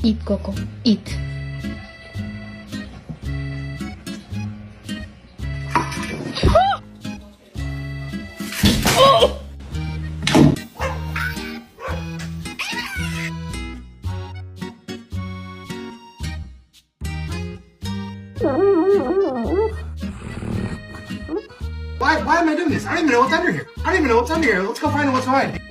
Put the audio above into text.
Eat, Coco. Eat. Why am I doing this? I don't even know what's under here. Let's go find out what's behind.